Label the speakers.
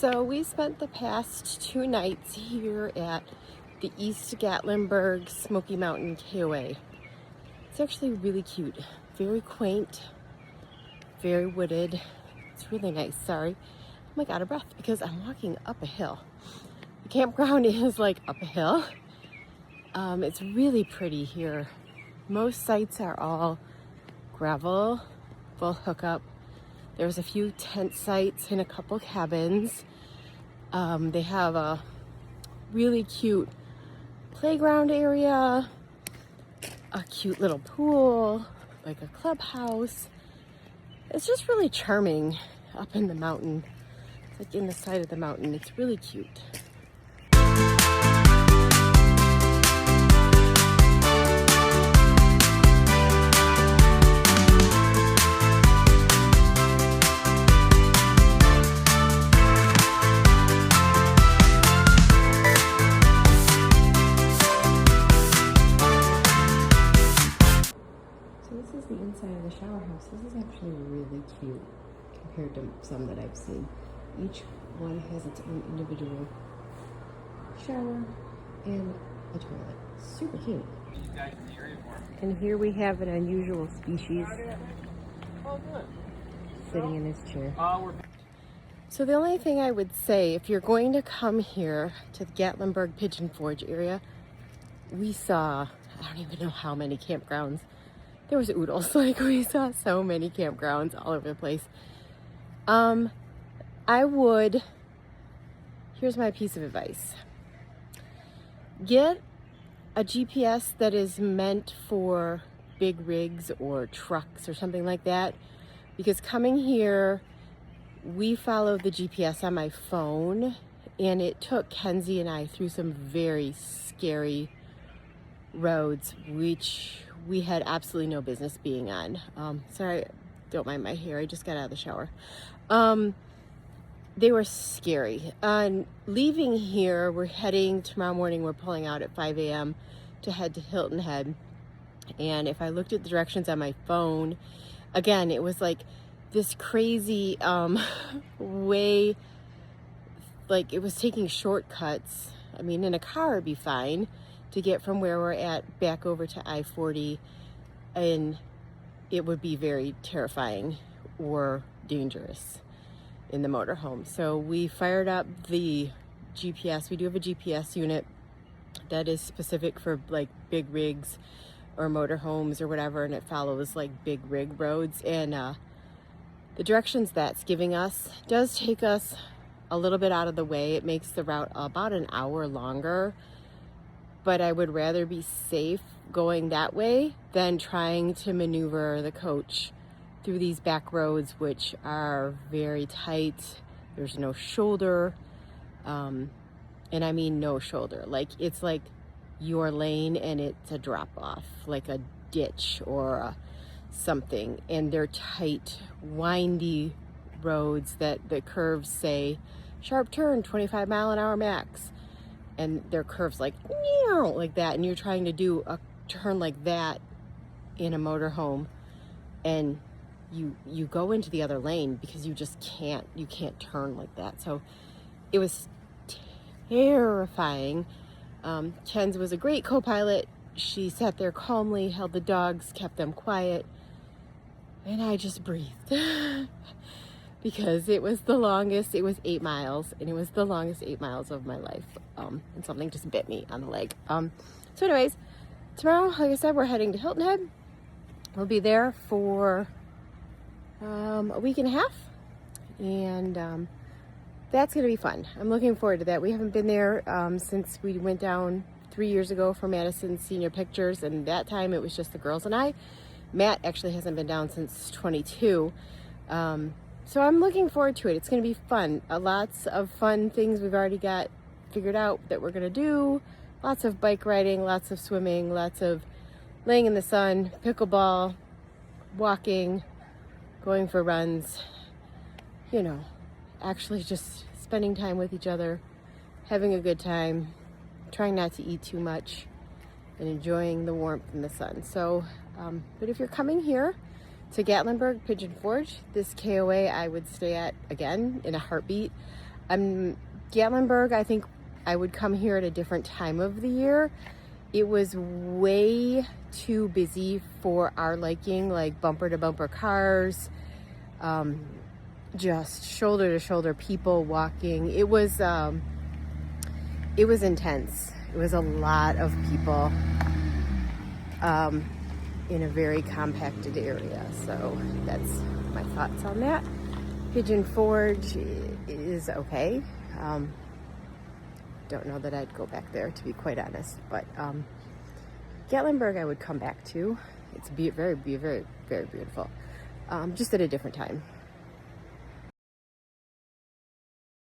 Speaker 1: So we spent the past 2 nights here at the East Gatlinburg Smoky Mountain KOA. It's actually really cute, very quaint, very wooded. It's really nice. Sorry, I'm like out of breath because I'm walking up a hill. The campground is like up a hill. It's really pretty here. Most sites are all gravel, full hookup. There's a few tent sites and a couple cabins. They have a really cute playground area, a cute little pool, like a clubhouse. It's just really charming up in the mountain. It's like in the side of the mountain. It's really cute. This is the inside of the shower house. This is actually really cute compared to some that I've seen. Each one has its own individual shower and a toilet. Super cute. And here we have an unusual species sitting in his chair. So the only thing I would say, if you're going to come here to the Gatlinburg Pigeon Forge area, we saw, I don't even know how many campgrounds. There was oodles, like we saw so many campgrounds all over the place. Here's my piece of advice. Get a GPS that is meant for big rigs or trucks or something like that. Because coming here, we followed the GPS on my phone and it took Kenzie and I through some very scary roads, which we had absolutely no business being on. Sorry, don't mind my hair. I just got out of the shower. They were scary. Leaving here, we're heading tomorrow morning. We're pulling out at 5 a.m. to head to Hilton Head. And if I looked at the directions on my phone, again, it was like this crazy way, like it was taking shortcuts. I mean, in a car it'd be fine to get from where we're at back over to I-40, and it would be very terrifying or dangerous in the motorhome. So we fired up the GPS. We do have a GPS unit that is specific for like big rigs or motorhomes or whatever, and it follows like big rig roads. And the directions that's giving us does take us a little bit out of the way. It makes the route about an hour longer, but I would rather be safe going that way than trying to maneuver the coach through these back roads, which are very tight. There's no shoulder, and I mean no shoulder. Like it's like your lane and it's a drop off, like a ditch or something. And they're tight, windy roads that the curves say, sharp turn, 25 mile an hour max. And their curves like that, and you're trying to do a turn like that in a motorhome, and you go into the other lane because you can't turn like that. So it was terrifying. Kenz was a great co-pilot. She sat there calmly, held the dogs, kept them quiet, and I just breathed. Because it was the longest, it was 8 miles, and it was the longest 8 miles of my life. And something just bit me on the leg. So anyways, tomorrow, like I said, we're heading to Hilton Head. We'll be there for a week and a half, and that's gonna be fun. I'm looking forward to that. We haven't been there since we went down 3 years ago for Madison's senior pictures, and that time it was just the girls and I. Matt actually hasn't been down since 22. So I'm looking forward to it. It's going to be fun. Lots of fun things we've already got figured out that we're going to do. Lots of bike riding, lots of swimming, lots of laying in the sun, pickleball, walking, going for runs. You know, actually just spending time with each other, having a good time, trying not to eat too much, and enjoying the warmth and the sun. So, but if you're coming here to Gatlinburg Pigeon Forge, this KOA I would stay at again in a heartbeat. Gatlinburg, I think I would come here at a different time of the year. It was way too busy for our liking, like bumper to bumper cars, just shoulder to shoulder people walking. It was intense. It was a lot of people in a very compacted area. So that's my thoughts on that. Pigeon Forge is okay. Don't know that I'd go back there, to be quite honest, but Gatlinburg I would come back to. It's very, very, very beautiful, just at a different time.